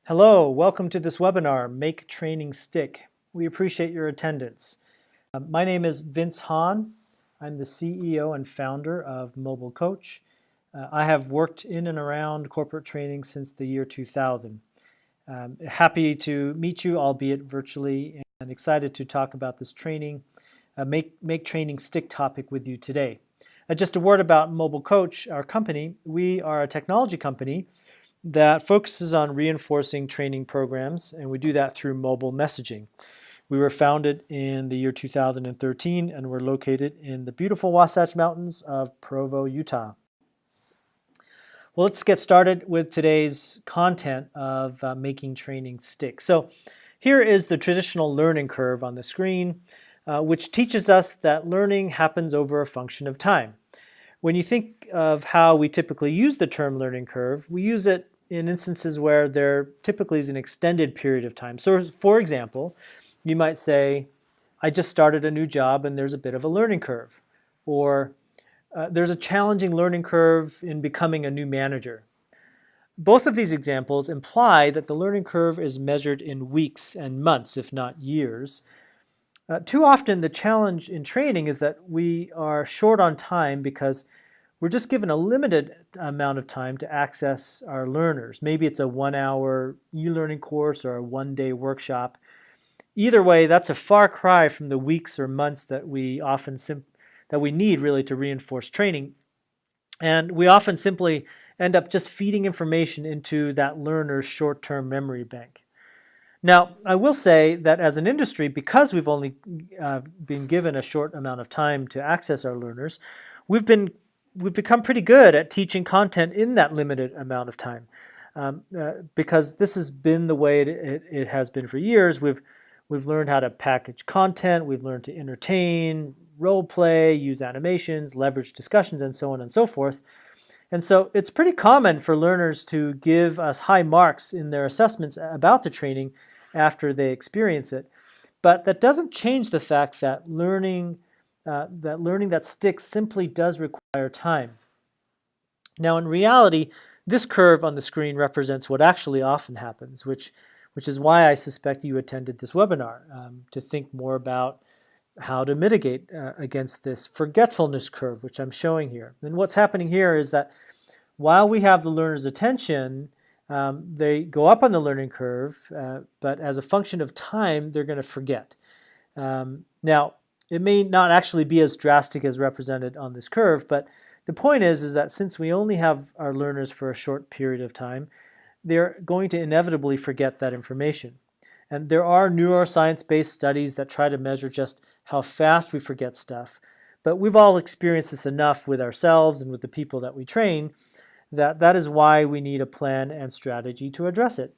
Hello, welcome to this webinar, Make Training Stick. We appreciate your attendance. My name is Vince Hahn. I'm the CEO and founder of Mobile Coach. I have worked in and around corporate training since the year 2000. Happy to meet you, albeit virtually, and excited to talk about this training, Make Training Stick topic with you today. Just a word about Mobile Coach, our company. We are a technology company that focuses on reinforcing training programs, and we do that through mobile messaging. We were founded in the year 2013, and we're located in the beautiful Wasatch Mountains of Provo, Utah. Well, let's get started with today's content of making training stick. So here is the traditional learning curve on the screen, which teaches us that learning happens over a function of time. When you think of how we typically use the term learning curve, we use it in instances where there typically is an extended period of time. So for example, you might say, I just started a new job and there's a bit of a learning curve. Or there's a challenging learning curve in becoming a new manager. Both of these examples imply that the learning curve is measured in weeks and months, if not years. Too often the challenge in training is that we are short on time because we're just given a limited amount of time to access our learners. Maybe it's a 1-hour e-learning course or a 1-day workshop. Either way, that's a far cry from the weeks or months that we need really to reinforce training. And we often simply end up just feeding information into that learner's short-term memory bank. Now, I will say that as an industry, because we've only been given a short amount of time to access our learners, we've become pretty good at teaching content in that limited amount of time. Because this has been the way it has been for years. We've learned how to package content, we've learned to entertain, role play, use animations, leverage discussions, and so on and so forth. And so it's pretty common for learners to give us high marks in their assessments about the training after they experience it. But that doesn't change the fact that learning that sticks simply does require time. Now, in reality, this curve on the screen represents what actually often happens, which is why I suspect you attended this webinar, to think more about how to mitigate against this forgetfulness curve, which I'm showing here. And what's happening here is that while we have the learner's attention, they go up on the learning curve, but as a function of time, they're going to forget. Now, it may not actually be as drastic as represented on this curve, but the point is that since we only have our learners for a short period of time, they're going to inevitably forget that information. And there are neuroscience-based studies that try to measure just how fast we forget stuff, but we've all experienced this enough with ourselves and with the people that we train that is why we need a plan and strategy to address it.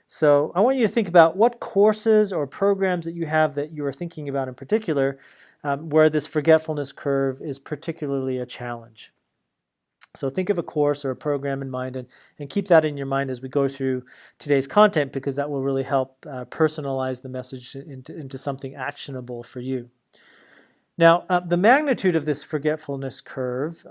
So I want you to think about what courses or programs that you have that you are thinking about in particular where this forgetfulness curve is particularly a challenge. So think of a course or a program in mind and keep that in your mind as we go through today's content, because that will really help personalize the message into something actionable for you. Now, the magnitude of this forgetfulness curve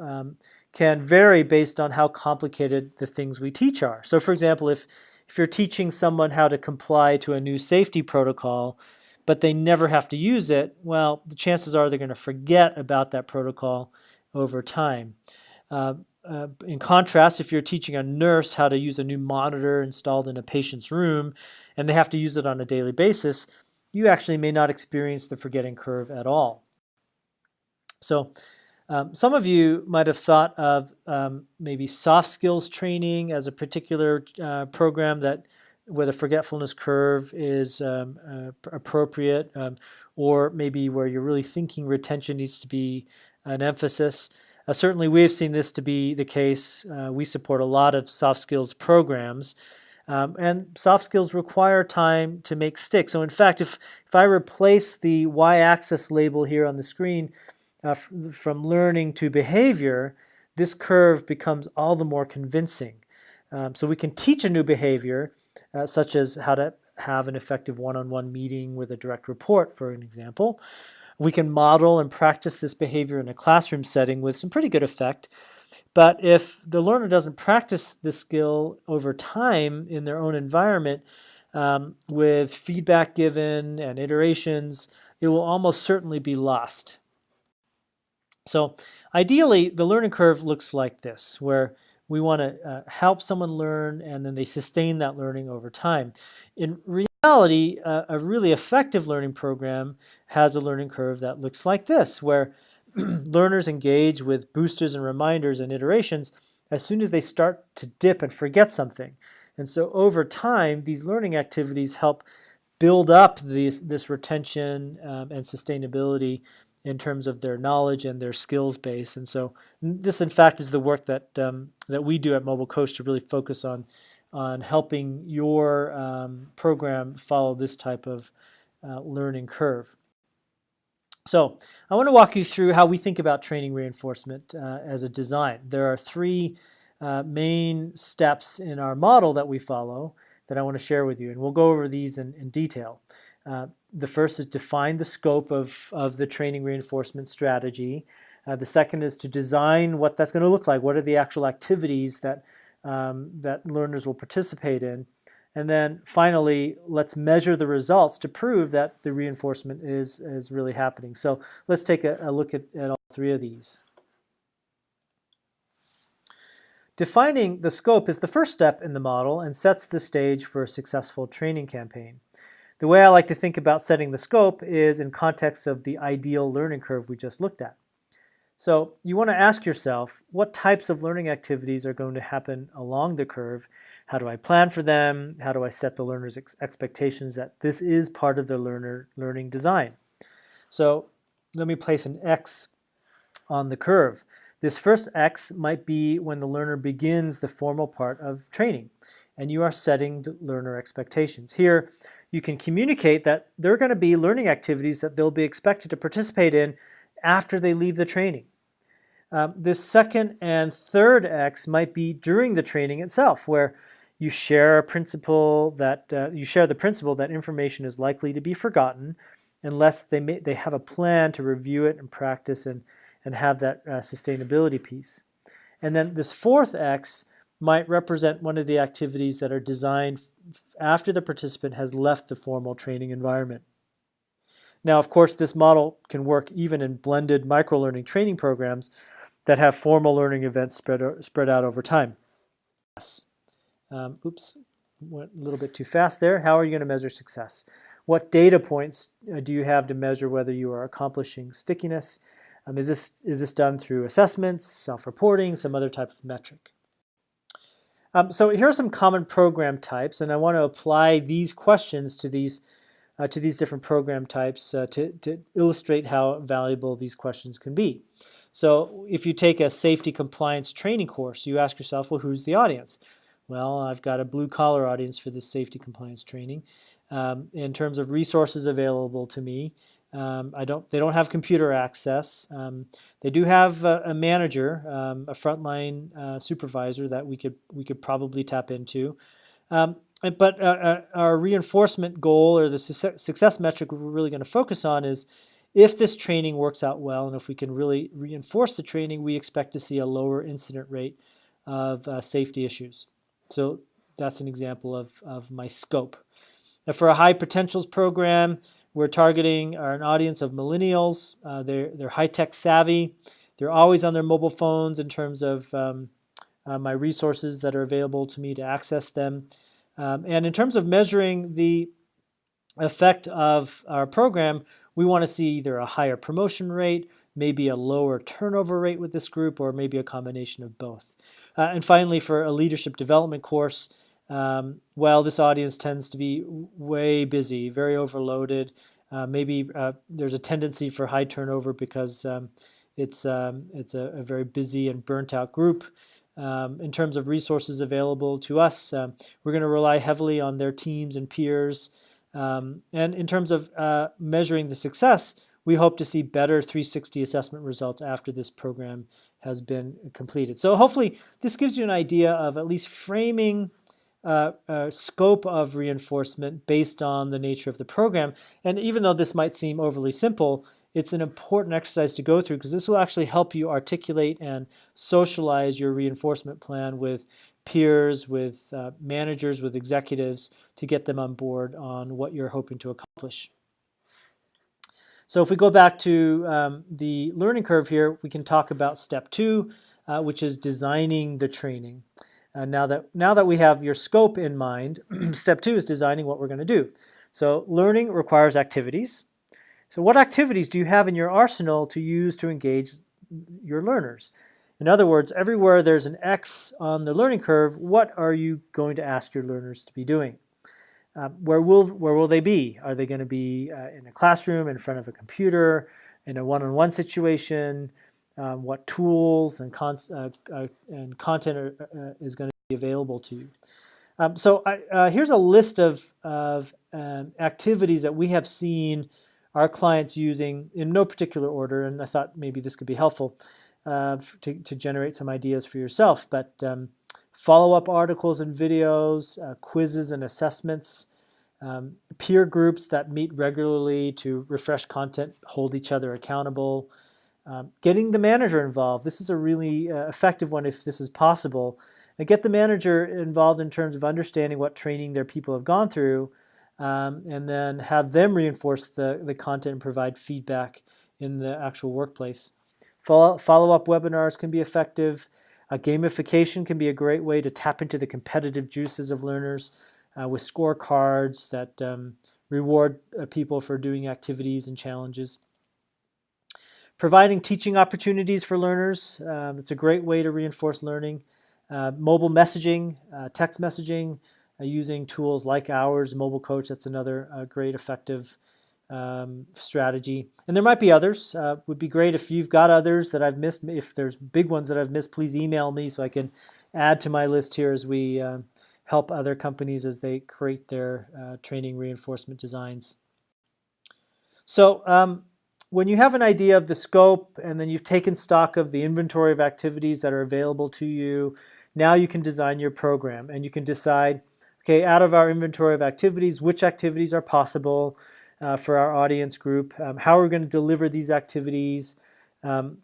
can vary based on how complicated the things we teach are. So for example, if you're teaching someone how to comply to a new safety protocol, but they never have to use it, well, the chances are they're going to forget about that protocol over time. In contrast, if you're teaching a nurse how to use a new monitor installed in a patient's room and they have to use it on a daily basis, you actually may not experience the forgetting curve at all. So some of you might have thought of maybe soft skills training as a particular program where the forgetfulness curve is appropriate, or maybe where you're really thinking retention needs to be an emphasis. Certainly we've seen this to be the case. We support a lot of soft skills programs, and soft skills require time to make stick. So in fact, if I replace the y-axis label here on the screen from learning to behavior, this curve becomes all the more convincing. So we can teach a new behavior, such as how to have an effective one-on-one meeting with a direct report, for an example. We can model and practice this behavior in a classroom setting with some pretty good effect. But if the learner doesn't practice the skill over time in their own environment, with feedback given and iterations, it will almost certainly be lost. So ideally, the learning curve looks like this, where we want to help someone learn and then they sustain that learning over time. In reality, a really effective learning program has a learning curve that looks like this, where learners engage with boosters and reminders and iterations as soon as they start to dip and forget something. And so over time, these learning activities help build up this retention and sustainability in terms of their knowledge and their skills base. And so this, in fact, is the work that that we do at Mobile Coach to really focus on helping your program follow this type of learning curve. So I want to walk you through how we think about training reinforcement as a design. There are three main steps in our model that we follow that I want to share with you, and we'll go over these in detail. The first is define the scope of the training reinforcement strategy. The second is to design what that's going to look like. What are the actual activities that that learners will participate in? And then finally, let's measure the results to prove that the reinforcement is really happening. So let's take a look at all three of these. Defining the scope is the first step in the model and sets the stage for a successful training campaign. The way I like to think about setting the scope is in context of the ideal learning curve we just looked at. So you want to ask yourself, what types of learning activities are going to happen along the curve? How do I plan for them? How do I set the learner's expectations that this is part of the learning design? So let me place an X on the curve. This first X might be when the learner begins the formal part of training, and you are setting the learner expectations. Here, you can communicate that there are going to be learning activities that they'll be expected to participate in after they leave the training. This second and third X might be during the training itself, where you share the principle that information is likely to be forgotten unless they have a plan to review it and practice and have that sustainability piece. And then this fourth X might represent one of the activities that are designed after the participant has left the formal training environment. Now, of course, this model can work even in blended microlearning training programs that have formal learning events spread out over time. Oops, went a little bit too fast there. How are you going to measure success? What data points do you have to measure whether you are accomplishing stickiness? Is this done through assessments, self-reporting, some other type of metric? So here are some common program types, and I want to apply these questions to these different program types to illustrate how valuable these questions can be. So if you take a safety compliance training course, you ask yourself, well, who's the audience? Well, I've got a blue-collar audience for this safety compliance training. In terms of resources available to me, they don't have computer access. They do have a manager, a frontline supervisor that we could probably tap into. But our reinforcement goal, or the success metric we're really going to focus on, is if this training works out well and if we can really reinforce the training, we expect to see a lower incident rate of safety issues. So that's an example of my scope. Now, for a high potentials program, we're targeting an audience of millennials. They're high-tech savvy. They're always on their mobile phones in terms of my resources that are available to me to access them. And in terms of measuring the effect of our program, we want to see either a higher promotion rate, maybe a lower turnover rate with this group, or maybe a combination of both. And finally, for a leadership development course, well, this audience tends to be way busy, very overloaded. Maybe there's a tendency for high turnover because it's a very busy and burnt out group. In terms of resources available to us, we're going to rely heavily on their teams and peers. And in terms of measuring the success, we hope to see better 360 assessment results after this program has been completed. So hopefully this gives you an idea of at least framing scope of reinforcement based on the nature of the program. And even though this might seem overly simple, it's an important exercise to go through because this will actually help you articulate and socialize your reinforcement plan with peers, with managers, with executives to get them on board on what you're hoping to accomplish. So if we go back to the learning curve here, we can talk about step 2, which is designing the training. Now that we have your scope in mind, step 2 is designing what we're going to do. So learning requires activities. So what activities do you have in your arsenal to use to engage your learners? In other words, everywhere there's an X on the learning curve, what are you going to ask your learners to be doing? Where will they be? Are they going to be in a classroom, in front of a computer, in a one-on-one situation? What tools and content is going to be available to you? So here's a list of activities that we have seen our clients using in no particular order, and I thought maybe this could be helpful to generate some ideas for yourself. But follow-up articles and videos, quizzes and assessments, peer groups that meet regularly to refresh content, hold each other accountable, getting the manager involved. This is a really effective one if this is possible. And get the manager involved in terms of understanding what training their people have gone through, and then have them reinforce the content and provide feedback in the actual workplace. Follow-up webinars can be effective. Gamification can be a great way to tap into the competitive juices of learners with scorecards that reward people for doing activities and challenges. Providing teaching opportunities for learners. It's a great way to reinforce learning. Mobile messaging, text messaging, using tools like ours, Mobile Coach, that's another great effective strategy. And there might be others. Would be great if you've got others that I've missed. If there's big ones that I've missed, please email me so I can add to my list here as we help other companies as they create their training reinforcement designs. So when you have an idea of the scope and then you've taken stock of the inventory of activities that are available to you, now you can design your program and you can decide, okay, out of our inventory of activities, which activities are possible for our audience group, how are we going to deliver these activities. It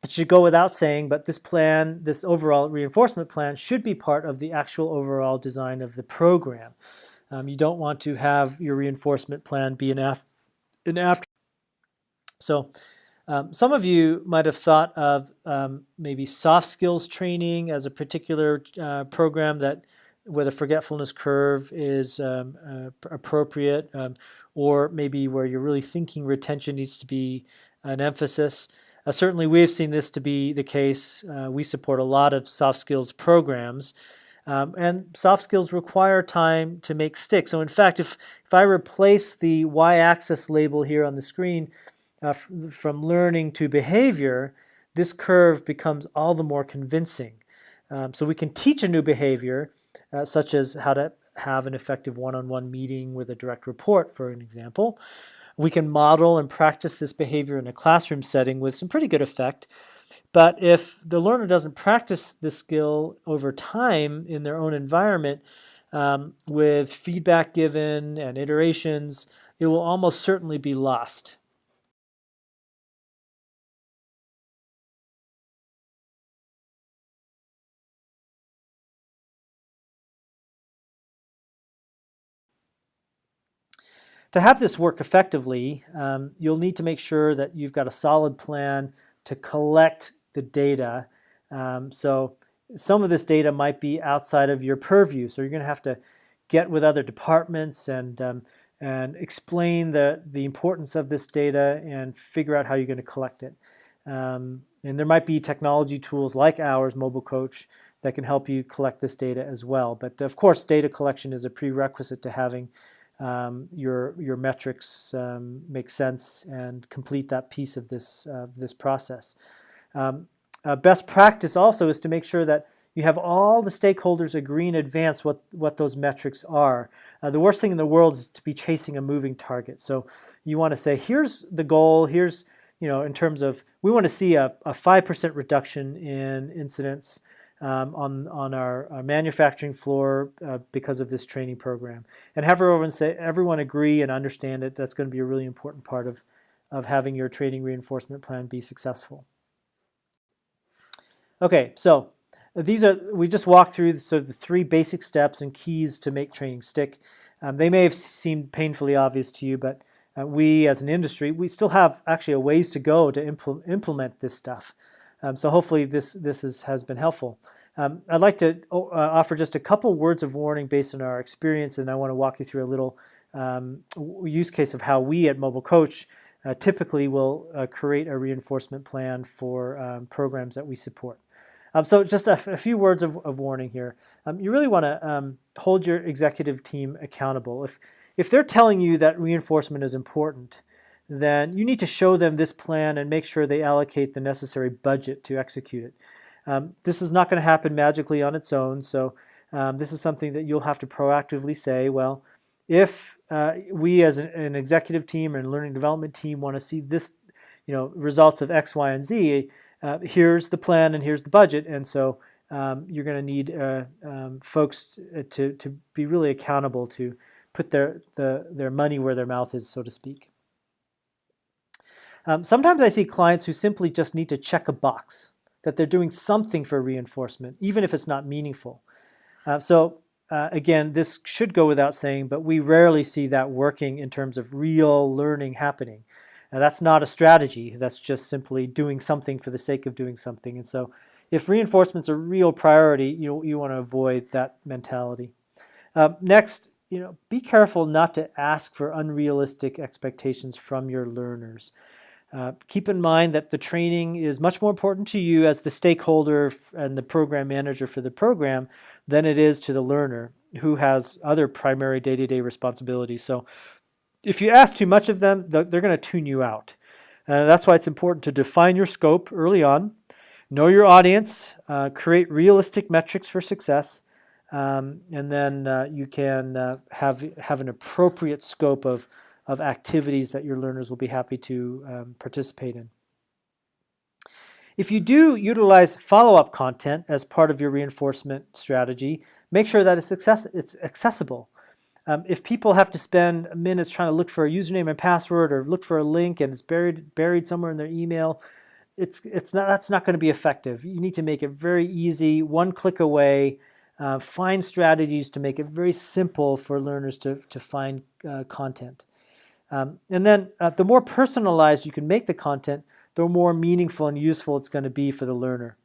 should go without saying, but this plan, this overall reinforcement plan should be part of the actual overall design of the program. You don't want to have your reinforcement plan be an after. So some of you might have thought of maybe soft skills training as a particular program that where the forgetfulness curve is appropriate, or maybe where you're really thinking retention needs to be an emphasis. Certainly we've seen this to be the case. We support a lot of soft skills programs, and soft skills require time to make stick. So in fact, if I replace the y-axis label here on the screen from learning to behavior, this curve becomes all the more convincing. So we can teach a new behavior, such as how to have an effective one-on-one meeting with a direct report, for an example. We can model and practice this behavior in a classroom setting with some pretty good effect. But if the learner doesn't practice this skill over time in their own environment, with feedback given and iterations, it will almost certainly be lost. To have this work effectively, you'll need to make sure that you've got a solid plan to collect the data. So some of this data might be outside of your purview, so you're going to have to get with other departments and explain the importance of this data and figure out how you're going to collect it. And there might be technology tools like ours, Mobile Coach, that can help you collect this data as well. But of course, data collection is a prerequisite to having your metrics make sense and complete that piece of this process. Best practice also is to make sure that you have all the stakeholders agree in advance what those metrics are. The worst thing in the world is to be chasing a moving target. So you want to say, here's the goal, here's, in terms of, we want to see a 5% reduction in incidents on our manufacturing floor because of this training program. And have everyone agree and understand it. That's going to be a really important part of having your training reinforcement plan be successful. Okay, so we just walked through sort of the 3 basic steps and keys to make training stick. They may have seemed painfully obvious to you, but we as an industry, we still have actually a ways to go to implement this stuff. So hopefully this has been helpful. I'd like to offer just a couple words of warning based on our experience, and I want to walk you through a little use case of how we at Mobile Coach typically will create a reinforcement plan for programs that we support. So just a few words of warning here. You really want to hold your executive team accountable. If they're telling you that reinforcement is important, then you need to show them this plan and make sure they allocate the necessary budget to execute it. This is not going to happen magically on its own, so this is something that you'll have to proactively say, well, if we as an executive team and learning development team want to see this, results of X, Y, and Z, here's the plan and here's the budget, and so you're going to need folks to be really accountable to put their money where their mouth is, so to speak. Sometimes I see clients who simply just need to check a box that they're doing something for reinforcement, even if it's not meaningful. Again, this should go without saying, but we rarely see that working in terms of real learning happening. Now, that's not a strategy. That's just simply doing something for the sake of doing something. And so if reinforcement's a real priority, you want to avoid that mentality. Next, be careful not to ask for unrealistic expectations from your learners. Keep in mind that the training is much more important to you as the stakeholder and the program manager for the program than it is to the learner, who has other primary day-to-day responsibilities. So if you ask too much of them, they're going to tune you out. That's why it's important to define your scope early on, know your audience, create realistic metrics for success, and then you can have an appropriate scope of activities that your learners will be happy to participate in. If you do utilize follow-up content as part of your reinforcement strategy, make sure that it's accessible. If people have to spend minutes trying to look for a username and password or look for a link and it's buried somewhere in their email, that's not going to be effective. You need to make it very easy, one click away. Find strategies to make it very simple for learners to find content. And then the more personalized you can make the content, the more meaningful and useful it's going to be for the learner.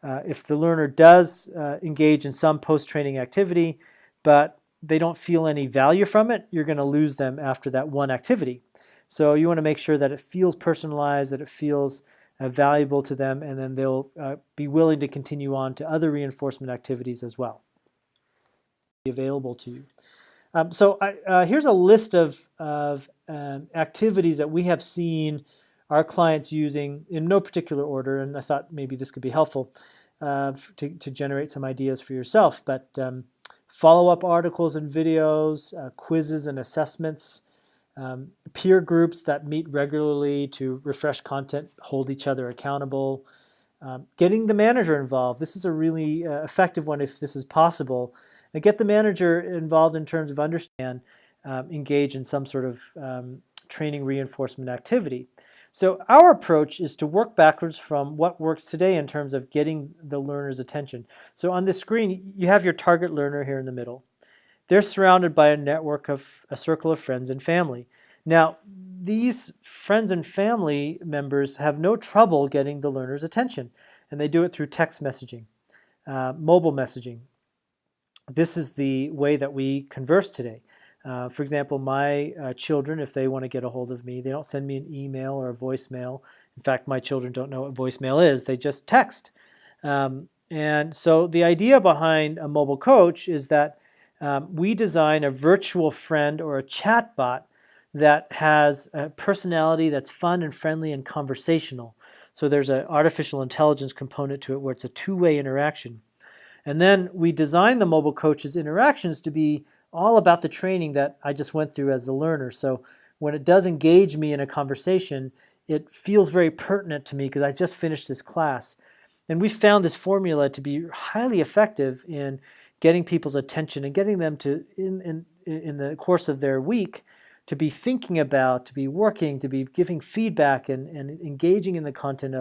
If the learner does engage in some post-training activity, but they don't feel any value from it, you're going to lose them after that one activity. So you want to make sure that it feels personalized, that it feels valuable to them, and then they'll be willing to continue on to other reinforcement activities as well. Available to you. Here's a list of activities that we have seen our clients using in no particular order, and I thought maybe this could be helpful to generate some ideas for yourself. But follow-up articles and videos, quizzes and assessments, peer groups that meet regularly to refresh content, hold each other accountable, getting the manager involved. This is a really effective one if this is possible. And get the manager involved in terms of understand, engage in some sort of training reinforcement activity. So our approach is to work backwards from what works today in terms of getting the learner's attention. So on the screen, you have your target learner here in the middle. They're surrounded by a network of a circle of friends and family. Now, these friends and family members have no trouble getting the learner's attention, and they do it through text messaging, mobile messaging. This is the way that we converse today. For example, my children, if they want to get a hold of me, they don't send me an email or a voicemail. In fact, my children don't know what voicemail is. They just text. And so the idea behind a mobile coach is that we design a virtual friend or a chatbot that has a personality that's fun and friendly and conversational. So there's an artificial intelligence component to it where it's a two-way interaction. And then we design the mobile coach's interactions to be all about the training that I just went through as a learner. So when it does engage me in a conversation, it feels very pertinent to me because I just finished this class. And we found this formula to be highly effective in getting people's attention and getting them to, in the course of their week, to be thinking about, to be working, to be giving feedback and engaging in the content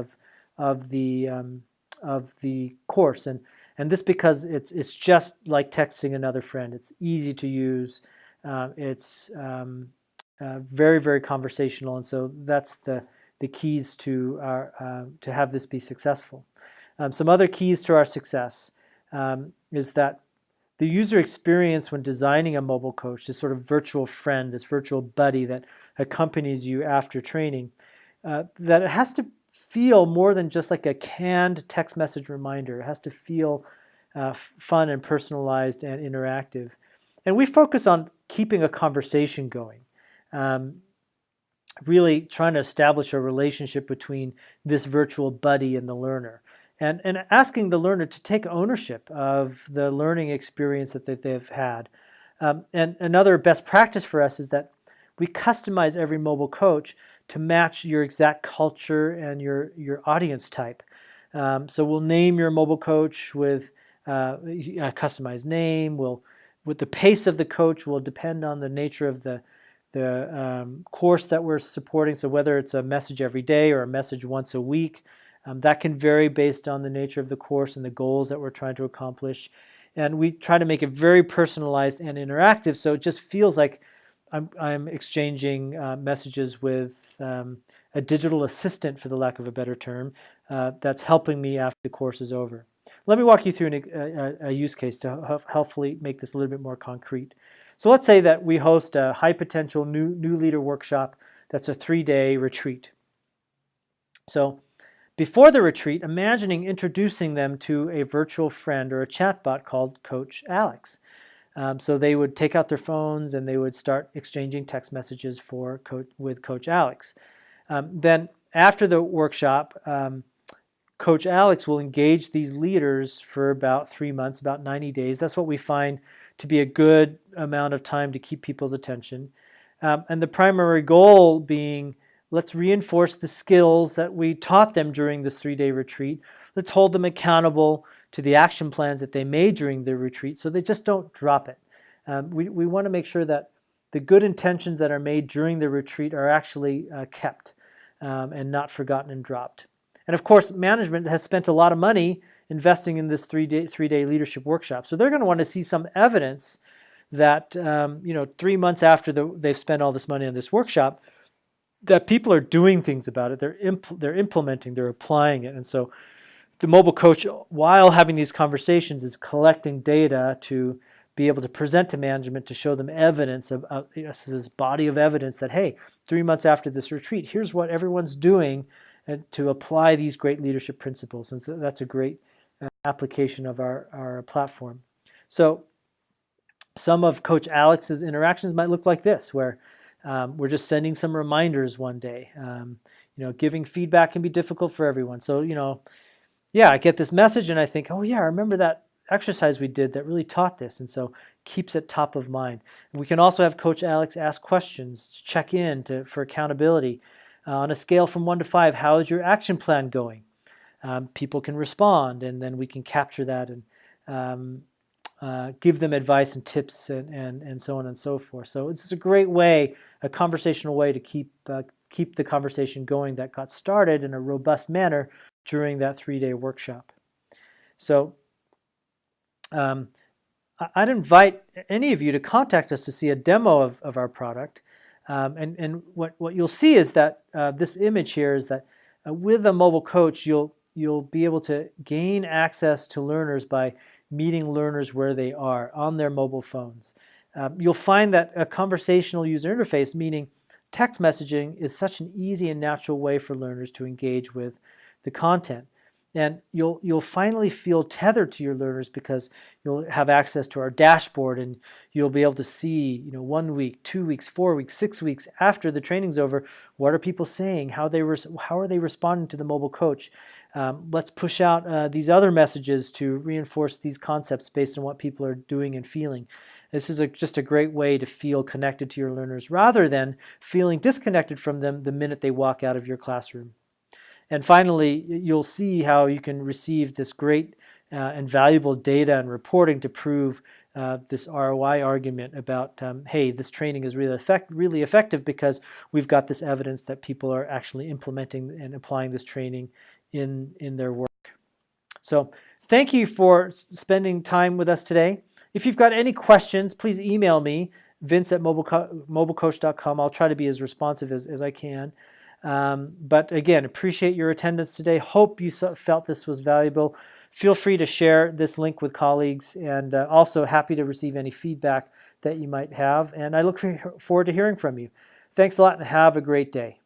of the course. And this because it's just like texting another friend. It's easy to use. It's very, very conversational, and so that's the keys to have this be successful. Some other keys to our success is that the user experience when designing a mobile coach, this sort of virtual friend, this virtual buddy that accompanies you after training, that it has to feel more than just like a canned text message reminder. It has to feel fun and personalized and interactive. And we focus on keeping a conversation going, really trying to establish a relationship between this virtual buddy and the learner. And asking the learner to take ownership of the learning experience that they've had. And another best practice for us is that we customize every mobile coach to match your exact culture and your audience type. So we'll name your mobile coach with a customized name. With the pace of the coach will depend on the nature of the course that we're supporting. So whether it's a message every day or a message once a week, that can vary based on the nature of the course and the goals that we're trying to accomplish. And we try to make it very personalized and interactive, so it just feels like I'm exchanging messages with a digital assistant, for the lack of a better term, that's helping me after the course is over. Let me walk you through a use case to hopefully make this a little bit more concrete. So let's say that we host a high potential new leader workshop that's a 3-day retreat. So before the retreat, imagining introducing them to a virtual friend or a chatbot called Coach Alex. So they would take out their phones and they would start exchanging text messages with Coach Alex. Then after the workshop, Coach Alex will engage these leaders for about 3 months, about 90 days. That's what we find to be a good amount of time to keep people's attention. And the primary goal being, let's reinforce the skills that we taught them during this 3-day retreat. Let's hold them accountable to the action plans that they made during the retreat so they just don't drop it. We want to make sure that the good intentions that are made during the retreat are actually kept and not forgotten and dropped. And of course, management has spent a lot of money investing in this 3-day leadership workshop. So they're going to want to see some evidence that 3 months after they've spent all this money on this workshop, that people are doing things about it. They're implementing, they're applying it. And so the mobile coach, while having these conversations, is collecting data to be able to present to management to show them evidence of this body of evidence that, hey, 3 months after this retreat, here's what everyone's doing to apply these great leadership principles. And so that's a great application of our platform. So some of Coach Alex's interactions might look like this, where we're just sending some reminders one day. Giving feedback can be difficult for everyone. So, I get this message and I think, oh yeah, I remember that exercise we did that really taught this. And so keeps it top of mind. We can also have Coach Alex ask questions, check in for accountability. On a scale from 1 to 5, how is your action plan going? People can respond, and then we can capture that and give them advice and tips and so on and so forth. So it's a great way, a conversational way to keep the conversation going that got started in a robust manner during that 3-day workshop. So I'd invite any of you to contact us to see a demo of our product. And what you'll see is that this image here is that with a mobile coach, you'll be able to gain access to learners by meeting learners where they are on their mobile phones. You'll find that a conversational user interface, meaning text messaging, is such an easy and natural way for learners to engage with the content. And you'll finally feel tethered to your learners because you'll have access to our dashboard, and you'll be able to see, 1 week, 2 weeks, 4 weeks, 6 weeks after the training's over, what are people saying? How are they responding to the mobile coach? Let's push out these other messages to reinforce these concepts based on what people are doing and feeling. This is just a great way to feel connected to your learners rather than feeling disconnected from them the minute they walk out of your classroom. And finally, you'll see how you can receive this great and valuable data and reporting to prove this ROI argument about, hey, this training is really effective because we've got this evidence that people are actually implementing and applying this training in their work. So thank you for spending time with us today. If you've got any questions, please email me, vince@mobilecoach.com. I'll try to be as responsive as I can. But again, appreciate your attendance today. Hope you felt this was valuable. Feel free to share this link with colleagues, and also happy to receive any feedback that you might have. And I look forward to hearing from you. Thanks a lot and have a great day.